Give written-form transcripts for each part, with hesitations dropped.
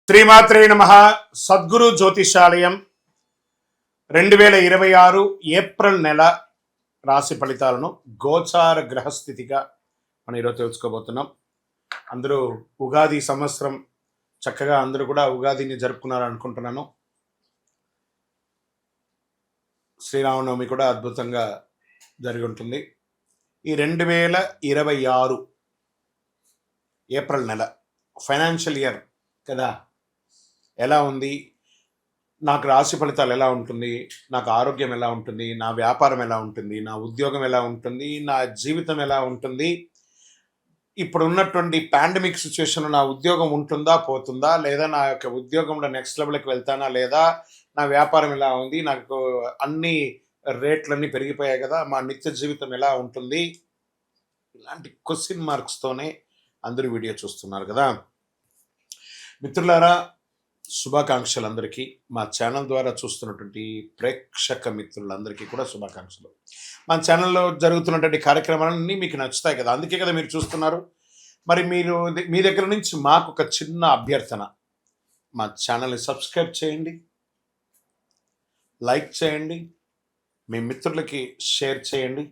శ్రీమాత్రే నమః. సద్గురు జ్యోతిషాలయం 2026 ఏప్రిల్ నెల రాశి ఫలితాలను గోచార గ్రహస్థితిగా మనం ఈరోజు తెలుసుకోబోతున్నాం. అందరూ ఉగాది సంవత్సరం చక్కగా అందరూ కూడా ఉగాదిని జరుపుకున్నారు అనుకుంటున్నాను. శ్రీరామనవమి కూడా అద్భుతంగా జరిగి ఉంటుంది. ఈ 2026 ఏప్రిల్ నెల ఫైనాన్షియల్ ఇయర్ కదా, ఎలా ఉంది, నాకు రాశి ఫలితాలు ఎలా ఉంటుంది, నాకు ఆరోగ్యం ఎలా ఉంటుంది, నా వ్యాపారం ఎలా ఉంటుంది, నా ఉద్యోగం ఎలా ఉంటుంది, నా జీవితం ఎలా ఉంటుంది, ఇప్పుడు ఉన్నటువంటి పాండమిక్ సిచ్యువేషన్లో నా ఉద్యోగం ఉంటుందా పోతుందా, లేదా నా యొక్క ఉద్యోగంలో నెక్స్ట్ లెవెల్కి వెళ్తానా లేదా, నా వ్యాపారం ఎలా ఉంది, నాకు అన్ని రేట్లన్నీ పెరిగిపోయాయి కదా, మా నిత్య జీవితం ఎలా ఉంటుంది, ఇలాంటి క్వశ్చన్ మార్క్స్తోనే అందరూ వీడియో చూస్తున్నారు కదా. మిత్రులారా, శుభాకాంక్షలు అందరికీ. మా ఛానల్ ద్వారా చూస్తున్నటువంటి ప్రేక్షక మిత్రులందరికీ కూడా శుభాకాంక్షలు. మా ఛానల్లో జరుగుతున్నటువంటి కార్యక్రమాలన్నీ మీకు నచ్చుతాయి కదా, అందుకే కదా మీరు చూస్తున్నారు. మరి మీ దగ్గర నుంచి మాకు ఒక చిన్న అభ్యర్థన, మా ఛానల్ని సబ్స్క్రైబ్ చేయండి, లైక్ చేయండి, మీ మిత్రులకి షేర్ చేయండి.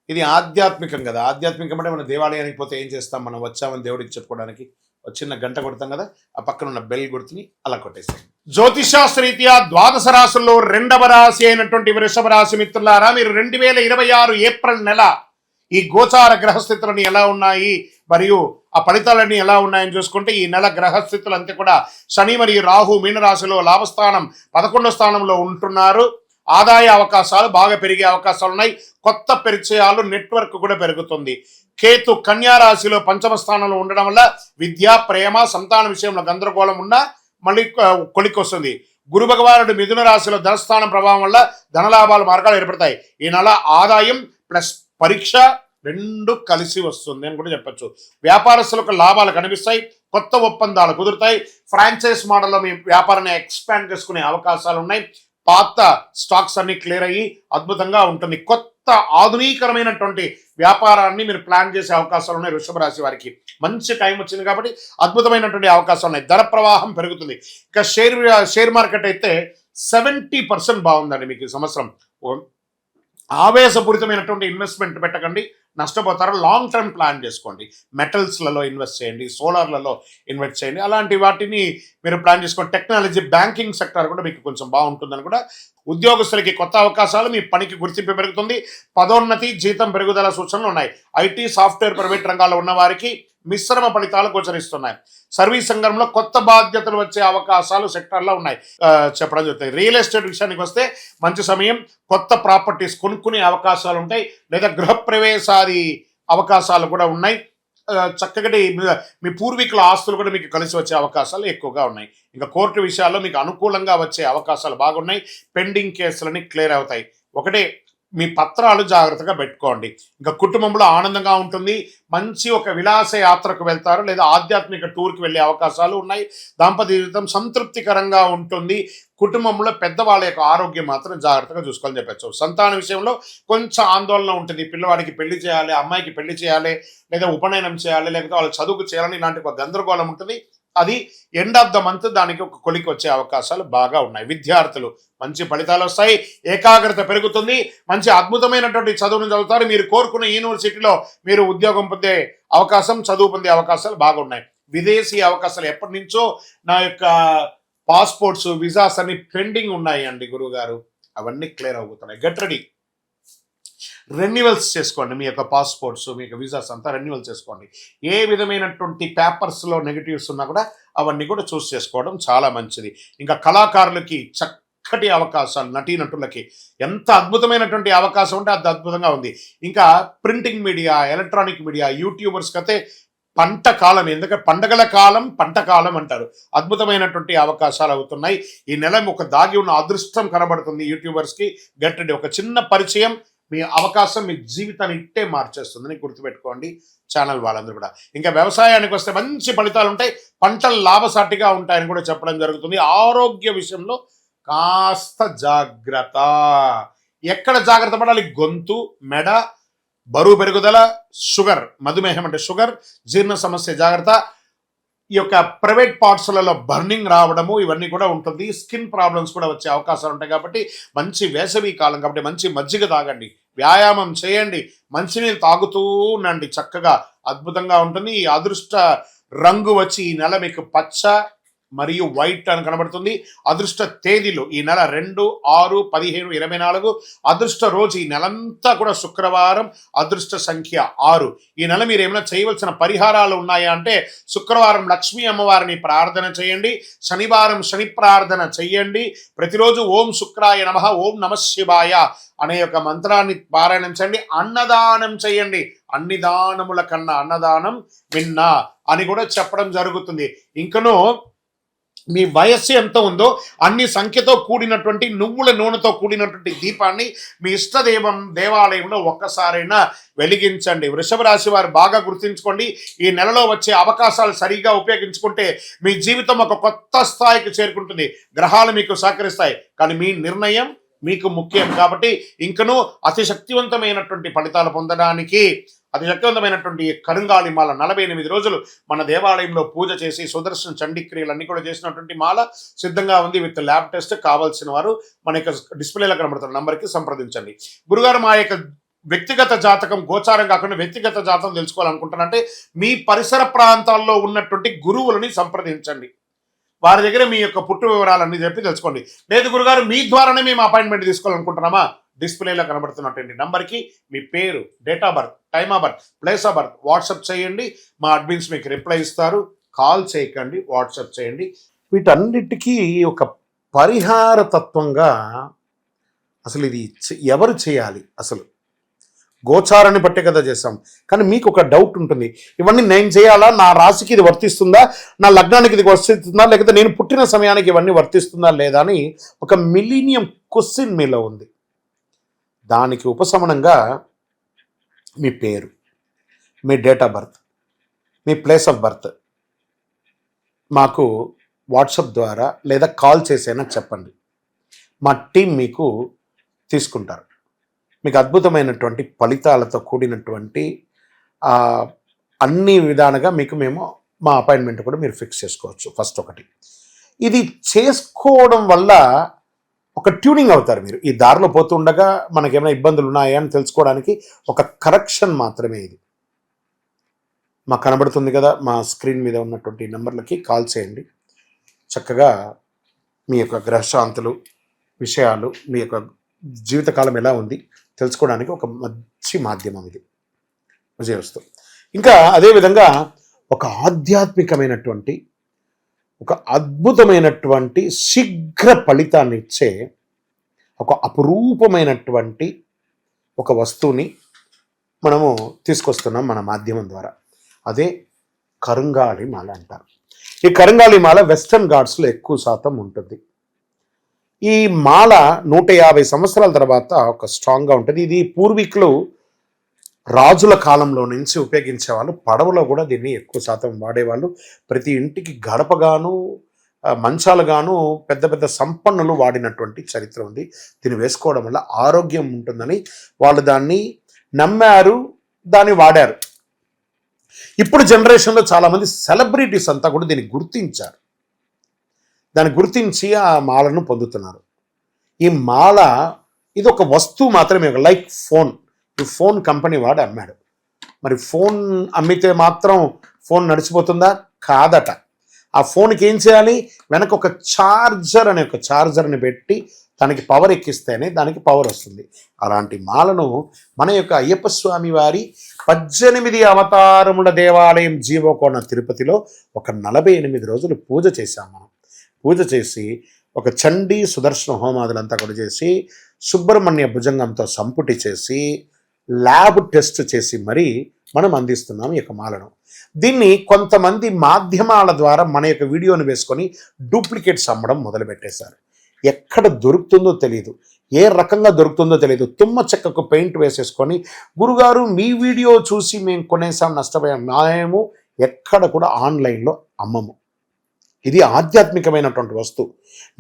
ఇది ఆధ్యాత్మికం కదా. ఆధ్యాత్మికం అంటే మనం దేవాలయానికి పోతే ఏం చేస్తాం, మనం వచ్చామని దేవుడికి చెప్పుకోవడానికి ఒక చిన్న గంట కొడతాం కదా, ఆ పక్కన ఉన్న బెల్ గుర్తుని అలా కొట్టేసాం. జ్యోతిషాస్త్రరీత్యా ద్వాదశ రాశుల్లో 2వ రాశి అయినటువంటి వృషభ రాశి మిత్రులారా, మీరు 2026 ఏప్రిల్ నెల ఈ గోచార గ్రహస్థితులని ఎలా ఉన్నాయి మరియు ఆ ఫలితాలన్నీ ఎలా ఉన్నాయని చూసుకుంటే, ఈ నెల గ్రహస్థితులు అంతే కూడా శని మరియు రాహు మీనరాశిలో లాభస్థానం 11వ స్థానంలో ఉంటున్నారు. ఆదాయ అవకాశాలు బాగా పెరిగే అవకాశాలు ఉన్నాయి. కొత్త పరిచయాలు, నెట్వర్క్ కూడా పెరుగుతుంది. కేతు కన్యా రాశిలో 5వ స్థానంలో ఉండడం వల్ల విద్య, ప్రేమ, సంతాన విషయంలో గందరగోళం ఉన్నా మళ్ళీ కొలికి వస్తుంది. గురు భగవానుడు మిథున రాశిలో ధనస్థానం ప్రభావం వల్ల ధనలాభాల మార్గాలు ఏర్పడతాయి. ఈ నెల ఆదాయం ప్లస్ పరీక్ష రెండు కలిసి వస్తుంది అని కూడా చెప్పచ్చు. వ్యాపారస్తులకు లాభాలు కనిపిస్తాయి, కొత్త ఒప్పందాలు కుదురుతాయి. ఫ్రాంచైజ్ మోడల్లో మీ వ్యాపారాన్ని ఎక్స్పాండ్ చేసుకునే అవకాశాలు ఉన్నాయి. పాత స్టాక్స్ అన్ని క్లియర్ అయ్యి అద్భుతంగా ఉంటుంది. కొత్త ఆధునీకరమైనటువంటి వ్యాపారాన్ని మీరు ప్లాన్ చేసే అవకాశాలు ఉన్నాయి. వృషభ రాశి వారికి మంచి టైం వచ్చింది కాబట్టి అద్భుతమైనటువంటి అవకాశాలు ఉన్నాయి. ధన ప్రవాహం పెరుగుతుంది. ఇక షేర్ మార్కెట్ అయితే 70% బాగుందండి మీకు ఈ సంవత్సరం. ఆవేశపూరితమైనటువంటి ఇన్వెస్ట్మెంట్ పెట్టకండి, నష్టపోతారు. లాంగ్ టర్మ్ ప్లాన్ చేసుకోండి. మెటల్స్లలో ఇన్వెస్ట్ చేయండి, సోలార్లలో ఇన్వెస్ట్ చేయండి, అలాంటి వాటిని మీరు ప్లాన్ చేసుకోండి. టెక్నాలజీ, బ్యాంకింగ్ సెక్టర్ కూడా మీకు కొంచెం బాగుంటుందని కూడా. ఉద్యోగస్తులకి కొత్త అవకాశాలు, మీ పనికి గుర్తింపు పెరుగుతుంది. పదోన్నతి, జీతం పెరుగుదల సూచనలు ఉన్నాయి. ఐటీ, సాఫ్ట్వేర్, ప్రైవేట్ రంగాల్లో ఉన్న వారికి మిశ్రమ ఫలితాలు గోచరిస్తున్నాయి. సర్వీస్ రంగంలో కొత్త బాధ్యతలు వచ్చే అవకాశాలు సెక్టర్లో ఉన్నాయి చెప్పడం జరుగుతుంది. రియల్ ఎస్టేట్ విషయానికి వస్తే మంచి సమయం. కొత్త ప్రాపర్టీస్ కొనుక్కునే అవకాశాలు ఉంటాయి, లేదా గృహప్రవేశాది అవకాశాలు కూడా ఉన్నాయి. చక్కటి మీ పూర్వీకుల ఆస్తులు కూడా మీకు కలిసి వచ్చే అవకాశాలు ఎక్కువగా ఉన్నాయి. ఇంకా కోర్టు విషయాల్లో మీకు అనుకూలంగా వచ్చే అవకాశాలు బాగున్నాయి. పెండింగ్ కేసులన్నీ క్లియర్ అవుతాయి. ఒకటే, మీ పత్రాలు జాగ్రత్తగా పెట్టుకోండి. ఇంకా కుటుంబంలో ఆనందంగా ఉంటుంది. మంచి ఒక విలాస యాత్రకు వెళ్తారు, లేదా ఆధ్యాత్మిక టూర్కి వెళ్ళే అవకాశాలు ఉన్నాయి. దాంపత్య జీవితం సంతృప్తికరంగా ఉంటుంది. కుటుంబంలో పెద్దవాళ్ళ యొక్క ఆరోగ్యం మాత్రం జాగ్రత్తగా చూసుకోవాలని చెప్పచ్చు. సంతాన విషయంలో కొంచెం ఆందోళన ఉంటుంది. పిల్లవాడికి పెళ్లి చేయాలి, అమ్మాయికి పెళ్లి చేయాలి, లేదా ఉపనయనం చేయాలి, లేకపోతే వాళ్ళ చదువుకు చేయాలని ఇలాంటి ఒక గందరగోళం ఉంటుంది. అది ఎండ్ ఆఫ్ ద మంత్ దానికి ఒక కొలికి వచ్చే అవకాశాలు బాగా ఉన్నాయి. విద్యార్థులు మంచి ఫలితాలు వస్తాయి. ఏకాగ్రత పెరుగుతుంది. మంచి అద్భుతమైనటువంటి చదువును చదువుతారు. మీరు కోరుకున్న యూనివర్సిటీలో మీరు ఉద్యోగం పొందే అవకాశం, చదువు పొందే అవకాశాలు బాగున్నాయి. విదేశీ అవకాశాలు ఎప్పటి నుంచో నా యొక్క పాస్పోర్ట్స్, విజాస్ అన్ని పెండింగ్ ఉన్నాయి అండి గురువు గారు, అవన్నీ క్లియర్ అవుతున్నాయి. Get ready. రెన్యువల్స్ చేసుకోండి. మీ యొక్క పాస్పోర్ట్స్, మీ యొక్క వీసాస్ అంతా రెన్యువల్ చేసుకోండి. ఏ విధమైనటువంటి పేపర్స్లో నెగిటివ్స్ ఉన్నా కూడా అవన్నీ కూడా చూస్ చేసుకోవడం చాలా మంచిది. ఇంకా కళాకారులకి చక్కటి అవకాశాలు, నటీనటులకి ఎంత అద్భుతమైనటువంటి అవకాశం ఉంటే అంత అద్భుతంగా ఉంది. ఇంకా ప్రింటింగ్ మీడియా, ఎలక్ట్రానిక్ మీడియా, యూట్యూబర్స్కి అయితే పంట కాలం, ఎందుకంటే పండగల కాలం, పంట కాలం అంటారు. అద్భుతమైనటువంటి అవకాశాలు అవుతున్నాయి. ఈ నెల ఒక దాగి ఉన్న అదృష్టం కనబడుతుంది యూట్యూబర్స్కి. Get ready. ఒక చిన్న పరిచయం మీ అవకాశం మీ జీవితాన్ని ఇట్టే మార్చేస్తుందని గుర్తుపెట్టుకోండి ఛానల్ వాళ్ళందరూ కూడా. ఇంకా వ్యవసాయానికి వస్తే మంచి ఫలితాలు ఉంటాయి. పంటలు లాభసాటిగా ఉంటాయని కూడా చెప్పడం జరుగుతుంది. ఆరోగ్య విషయంలో కాస్త జాగ్రత్త. ఎక్కడ జాగ్రత్త పడాలి? గొంతు, మెడ, బరువు పెరుగుదల, షుగర్, మధుమేహం అంటే షుగర్, జీర్ణ సమస్య జాగ్రత్త. ఈ యొక్క ప్రైవేట్ పార్ట్స్లలో బర్నింగ్ రావడము ఇవన్నీ కూడా ఉంటుంది. స్కిన్ ప్రాబ్లమ్స్ కూడా వచ్చే అవకాశాలు ఉంటాయి. కాబట్టి మంచి వేసవి కాలం కాబట్టి మంచి మజ్జిగ తాగండి, వ్యాయామం చేయండి, మంచినీళ్ళు తాగుతూ ఉండండి. చక్కగా అద్భుతంగా ఉంటుంది. ఈ అదృష్ట రంగు వచ్చి ఈ నెల మీకు పచ్చ మరియు వైట్ అని కనబడుతుంది. అదృష్ట తేదీలు ఈ నెల 2, 6, 15, 24. అదృష్ట రోజు ఈ నెలంతా కూడా శుక్రవారం. అదృష్ట సంఖ్య 6. ఈ నెల మీరు ఏమైనా చేయవలసిన పరిహారాలు ఉన్నాయా అంటే శుక్రవారం లక్ష్మీ అమ్మవారిని ప్రార్థన చేయండి, శనివారం శని ప్రార్థన చెయ్యండి. ప్రతిరోజు ఓం శుక్రాయ నమః, ఓం నమః శివాయ అనే ఒక మంత్రాన్ని పారాయణం చేయండి. అన్నదానం చేయండి. అన్ని దానముల కన్నా అన్నదానం విన్నా అని కూడా చెప్పడం జరుగుతుంది. ఇంకనూ మీ వయస్సు ఎంత ఉందో అన్ని సంఖ్యతో కూడినటువంటి నువ్వుల నూనెతో కూడినటువంటి దీపాన్ని మీ దేవాలయంలో ఒక్కసారైనా వెలిగించండి. వృషభ రాశి వారు బాగా గుర్తుంచుకోండి. ఈ నెలలో వచ్చే అవకాశాలు సరిగా ఉపయోగించుకుంటే మీ జీవితం ఒక కొత్త స్థాయికి చేరుకుంటుంది. గ్రహాలు మీకు సహకరిస్తాయి, కానీ మీ నిర్ణయం మీకు ముఖ్యం. కాబట్టి ఇంకనూ అతి శక్తివంతమైనటువంటి ఫలితాలు పొందడానికి అతి శక్తివంతమైనటువంటి కరుంగాలి మాల 48 రోజులు మన దేవాలయంలో పూజ చేసి సుదర్శన చండీక్రియలన్నీ కూడా చేసినటువంటి మాల సిద్ధంగా ఉంది. With lab test. కావాల్సిన వారు మన యొక్క డిస్ప్లేలో కనబడుతున్న నంబర్కి సంప్రదించండి. గురుగారు, మా యొక్క వ్యక్తిగత జాతకం గోచారం కాకుండా వ్యక్తిగత జాతకం తెలుసుకోవాలనుకుంటానంటే మీ పరిసర ప్రాంతాల్లో ఉన్నటువంటి గురువులని సంప్రదించండి. వారి దగ్గర మీ యొక్క పుట్టు వివరాలన్నీ చెప్పి తెలుసుకోండి. లేదు గురుగారు మీ ద్వారానే మేము అపాయింట్మెంట్ తీసుకోవాలనుకుంటున్నామా, డిస్ప్లేలో కనబడుతున్నటువంటి నంబర్కి మీ పేరు, date of birth, time of birth, place of birth WhatsApp చేయండి. మా అడ్మిన్స్ మీకు రిప్లై ఇస్తారు. కాల్ చేయకండి, వాట్సాప్ చేయండి. వీటన్నిటికీ ఒక పరిహార తత్వంగా అసలు ఇది ఎవరు చేయాలి? అసలు గోచారాన్ని బట్టే కదా చేస్తాం. కానీ మీకు ఒక డౌట్ ఉంటుంది, ఇవన్నీ నేను చేయాలా, నా రాశికి ఇది వర్తిస్తుందా, నా లగ్నానికి ఇది వర్తిస్తుందా, లేకపోతే నేను పుట్టిన సమయానికి ఇవన్నీ వర్తిస్తుందా లేదా అని ఒక మిలీనియం క్వశ్చన్ మీలో ఉంది. దానికి ఉపశమనంగా మీ పేరు, మీ డేట్ ఆఫ్ బర్త్, మీ ప్లేస్ ఆఫ్ బర్త్ మాకు వాట్సాప్ ద్వారా లేదా కాల్ చేసైనా చెప్పండి. మా టీం మీకు తీసుకుంటారు. మీకు అద్భుతమైనటువంటి ఫలితాలతో కూడినటువంటి అన్ని విధాలుగా మీకు మేము మా అపాయింట్మెంట్ కూడా మీరు ఫిక్స్ చేసుకోవచ్చు. ఫస్ట్ ఒకటి, ఇది చేసుకోవడం వల్ల ఒక ట్యూనింగ్ అవుతారు మీరు. ఈ దారిలో పోతుండగా మనకేమైనా ఇబ్బందులు ఉన్నాయా అని తెలుసుకోవడానికి ఒక కరెక్షన్ మాత్రమే ఇది. మాకు కనబడుతుంది కదా, మా స్క్రీన్ మీద ఉన్నటువంటి నెంబర్లకి కాల్ చేయండి. చక్కగా మీ యొక్క గ్రహశాంతులు విషయాలు, మీ యొక్క జీవితకాలం ఎలా ఉంది తెలుసుకోవడానికి ఒక మంచి మాధ్యమం ఇది. విజయవస్తు. ఇంకా అదేవిధంగా ఒక ఆధ్యాత్మికమైనటువంటి ఒక అద్భుతమైనటువంటి శీఘ్ర ఫలితాన్ని ఇచ్చే ఒక అపురూపమైనటువంటి ఒక వస్తువుని మనము తీసుకొస్తున్నాం మన మాధ్యమం ద్వారా. అదే కరుంగాళి మాల అంటారు. ఈ కరుంగాళి మాల వెస్టర్న్ ఘాట్స్లో ఎక్కువ శాతం ఉంటుంది. ఈ మాల 150 సంవత్సరాల తర్వాత ఒక స్ట్రాంగ్గా ఉంటుంది. ఇది పూర్వీకులు రాజుల కాలంలో నుంచి ఉపయోగించేవాళ్ళు. పడవలో కూడా దీన్ని ఎక్కువ శాతం వాడేవాళ్ళు. ప్రతి ఇంటికి గడపగాను మంచాలుగాను పెద్ద పెద్ద సంపన్నులు వాడినటువంటి చరిత్ర ఉంది. దీన్ని వేసుకోవడం వల్ల ఆరోగ్యం ఉంటుందని వాళ్ళు దాన్ని నమ్మారు, దాన్ని వాడారు. ఇప్పుడు జనరేషన్లో చాలామంది సెలబ్రిటీస్ అంతా కూడా దీన్ని గుర్తించారు. దాన్ని గుర్తించి ఆ మాలను పొందుతున్నారు. ఈ మాల ఇది ఒక వస్తువు మాత్రమే, లైక్ ఫోన్. ఈ ఫోన్ కంపెనీ వాడు అమ్మాడు. మరి ఫోన్ అమ్మితే మాత్రం ఫోన్ నడిచిపోతుందా? కాదట. ఆ ఫోన్కి ఏం చేయాలి? వెనక ఒక ఛార్జర్ని పెట్టి దానికి పవర్ ఎక్కిస్తేనే దానికి పవర్ వస్తుంది. అలాంటి మాలను మన యొక్క అయ్యప్ప స్వామి వారి 18 అవతారముల దేవాలయం జీవకోణ తిరుపతిలో ఒక 48 రోజులు పూజ చేశాం మనం. పూజ చేసి ఒక చండీ సుదర్శన హోమాదులంతా కూడా చేసి సుబ్రహ్మణ్య భుజంగంతో సంపుటి చేసి ల్యాబ్ టెస్ట్ చేసి మరీ మనం అందిస్తున్నాం ఈ యొక్క మాలను. దీన్ని కొంతమంది మాధ్యమాల ద్వారా మన యొక్క వీడియోని వేసుకొని డూప్లికేట్స్ అమ్మడం మొదలుపెట్టేశారు. ఎక్కడ దొరుకుతుందో తెలియదు, ఏ రకంగా దొరుకుతుందో తెలియదు. తుమ్మ చెక్కకు పెయింట్ వేసేసుకొని గురుగారు మీ వీడియో చూసి మేము కొనేసాం, నష్టపోయాం. మేము ఎక్కడ కూడా ఆన్లైన్లో అమ్మము. ఇది ఆధ్యాత్మికమైనటువంటి వస్తువు.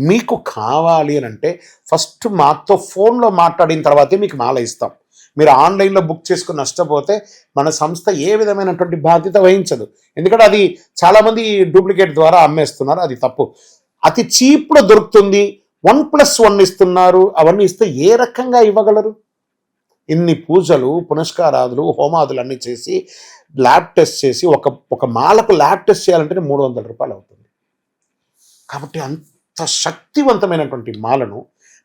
మీకు కావాలి అని అంటే ఫస్ట్ మాతో ఫోన్లో మాట్లాడిన తర్వాతే మీకు మాల ఇస్తాం. మీరు ఆన్లైన్లో బుక్ చేసుకుని నష్టపోతే మన సంస్థ ఏ విధమైనటువంటి బాధ్యత వహించదు. ఎందుకంటే అది చాలామంది డూప్లికేట్ ద్వారా అమ్మేస్తున్నారు, అది తప్పు. అతి చీప్లో దొరుకుతుంది, 1+1 ఇస్తున్నారు. అవన్నీ ఇస్తే ఏ రకంగా ఇవ్వగలరు? ఇన్ని పూజలు పునస్కారాదులు హోమాదులు అన్నీ చేసి ల్యాబ్ టెస్ట్ చేసి ఒక మాలకు ల్యాబ్ టెస్ట్ చేయాలంటే 300 రూపాయలు అవుతుంది. కాబట్టి అంత శక్తివంతమైనటువంటి మాలను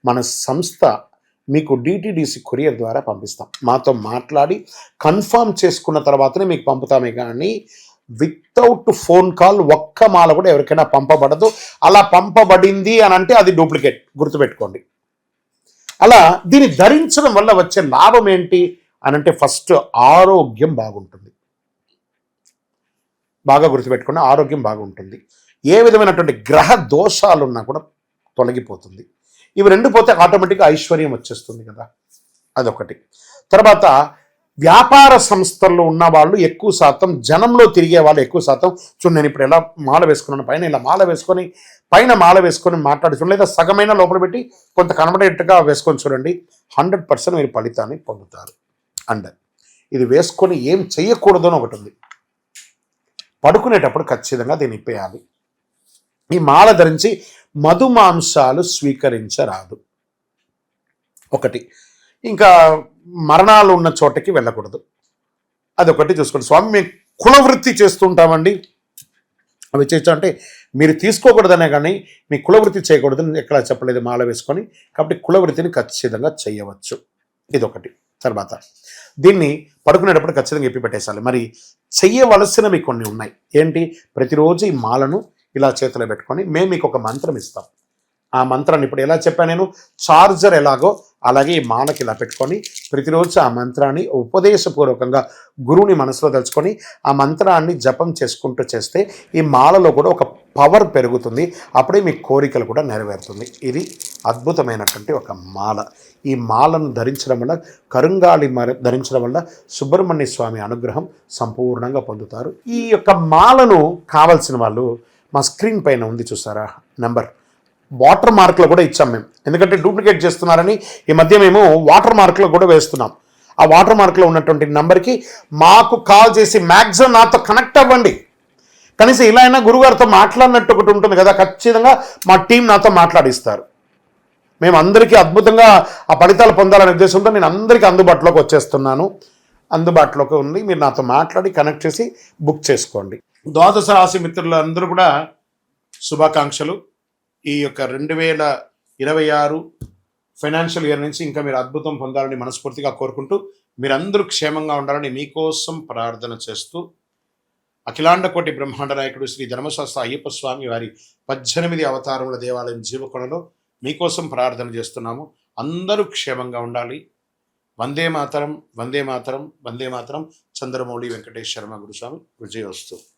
మన సంస్థ మీకు డిటిడిసి కొరియర్ ద్వారా పంపిస్తాం. మాతో మాట్లాడి కన్ఫర్మ్ చేసుకున్న తర్వాతనే మీకు పంపుతామే కానీ వితౌట్ ఫోన్ కాల్ ఒక్క మాల కూడా ఎవరికైనా పంపబడదు. అలా పంపబడింది అని అంటే అది డూప్లికేట్, గుర్తుపెట్టుకోండి. అలా దీన్ని ధరించడం వల్ల వచ్చే లాభం ఏంటి అని అంటే ఫస్ట్ ఆరోగ్యం బాగుంటుంది. బాగా గుర్తుపెట్టుకున్న ఆరోగ్యం బాగుంటుంది. ఏ విధమైనటువంటి గ్రహ దోషాలున్నా కూడా తొలగిపోతుంది. ఇవి రెండు పోతే ఆటోమేటిక్గా ఐశ్వర్యం వచ్చేస్తుంది కదా, అదొకటి. తర్వాత వ్యాపార సంస్థల్లో ఉన్న వాళ్ళు ఎక్కువ శాతం, జనంలో తిరిగే వాళ్ళు ఎక్కువ శాతం, చూడండి నేను ఇప్పుడు ఎలా మాల వేసుకున్నాను, పైన ఇలా మాల వేసుకొని పైన మాల వేసుకొని మాట్లాడుతున్నాను, లేదా సగమైన లోపల పెట్టి కొంత కనబడేట్టుగా వేసుకొని చూడండి, 100% మీరు ఫలితాన్ని పొందుతారు. అండ్ ఇది వేసుకొని ఏం చెయ్యకూడదు అని ఒకటి ఉంది. పడుకునేటప్పుడు ఖచ్చితంగా దీన్ని ఇప్పేయాలి. ఈ మాల ధరించి మధుమాంసాలు స్వీకరించరాదు, ఒకటి. ఇంకా మరణాలు ఉన్న చోటకి వెళ్ళకూడదు, అదొకటి చూసుకోండి. స్వామి మేము కులవృత్తి చేస్తుంటామండి, అవి చేయొచ్చు అంటే మీరు తీసుకోకూడదనే కానీ మీ కులవృత్తి చేయకూడదని ఎక్కడ చెప్పలేదు మాల వేసుకొని. కాబట్టి కులవృత్తిని ఖచ్చితంగా చేయవచ్చు, ఇదొకటి. తర్వాత దీన్ని పడుకునేటప్పుడు ఖచ్చితంగా ఎప్పి పెట్టేసాలి. మరి చెయ్యవలసినవి కొన్ని ఉన్నాయి. ఏంటి? ప్రతిరోజు ఈ మాలను ఇలా చేతిలో పెట్టుకొని మేము మీకు ఒక మంత్రం ఇస్తాం. ఆ మంత్రాన్ని ఇప్పుడు ఎలా చెప్పాను నేను, చార్జర్ ఎలాగో అలాగే ఈ మాలకి ఇలా పెట్టుకొని ప్రతిరోజు ఆ మంత్రాన్ని ఉపదేశపూర్వకంగా గురువుని మనసులో తలుచుకొని ఆ మంత్రాన్ని జపం చేసుకుంటూ చేస్తే ఈ మాలలో కూడా ఒక పవర్ పెరుగుతుంది. అప్పుడే మీ కోరికలు కూడా నెరవేరుతుంది. ఇది అద్భుతమైనటువంటి ఒక మాల. ఈ మాలను ధరించడం వల్ల, కరుంగాళి ధరించడం వల్ల సుబ్రహ్మణ్య స్వామి అనుగ్రహం సంపూర్ణంగా పొందుతారు. ఈ యొక్క మాలను కావాల్సిన వాళ్ళు మా స్క్రీన్ పైన ఉంది చూసారా నెంబర్, వాటర్ మార్క్లో కూడా ఇచ్చాం మేము. ఎందుకంటే డూప్లికేట్ చేస్తున్నారని ఈ మధ్య మేము వాటర్ మార్క్లో కూడా వేస్తున్నాం. ఆ వాటర్ మార్క్లో ఉన్నటువంటి నెంబర్కి మాకు కాల్ చేసి మ్యాక్సిమం నాతో కనెక్ట్ అవ్వండి. కనీసం ఇలా అయినా గురుగారితో మాట్లాడినట్టు ఒకటి ఉంటుంది కదా, ఖచ్చితంగా మా టీం నాతో మాట్లాడిస్తారు. మేము అందరికీ అద్భుతంగా ఆ ఫలితాలు పొందాలనే ఉద్దేశంతో నేను అందరికీ అందుబాటులోకి వచ్చేస్తున్నాను. అందుబాటులోకి ఉంది, మీరు నాతో మాట్లాడి కనెక్ట్ చేసి బుక్ చేసుకోండి. ద్వాదశ రాశి మిత్రులందరూ కూడా శుభాకాంక్షలు. ఈ యొక్క 2026 ఫైనాన్షియల్ ఇయర్ నుంచి ఇంకా మీరు అద్భుతం పొందాలని మనస్ఫూర్తిగా కోరుకుంటూ, మీరందరూ క్షేమంగా ఉండాలని మీకోసం ప్రార్థన చేస్తూ, అఖిలాండ కోటి బ్రహ్మాండ నాయకుడు శ్రీ ధర్మశాస్త్ర అయ్యప్ప స్వామి వారి 18 అవతారముల దేవాలయం జీవకొండలో మీకోసం ప్రార్థన చేస్తున్నాము. అందరూ క్షేమంగా ఉండాలి. వందే మాతరం, వందే మాతరం, వందే మాతరం. చంద్రమౌళి వెంకటేష్ శర్మ గురుస్వామి. విజయోస్తు.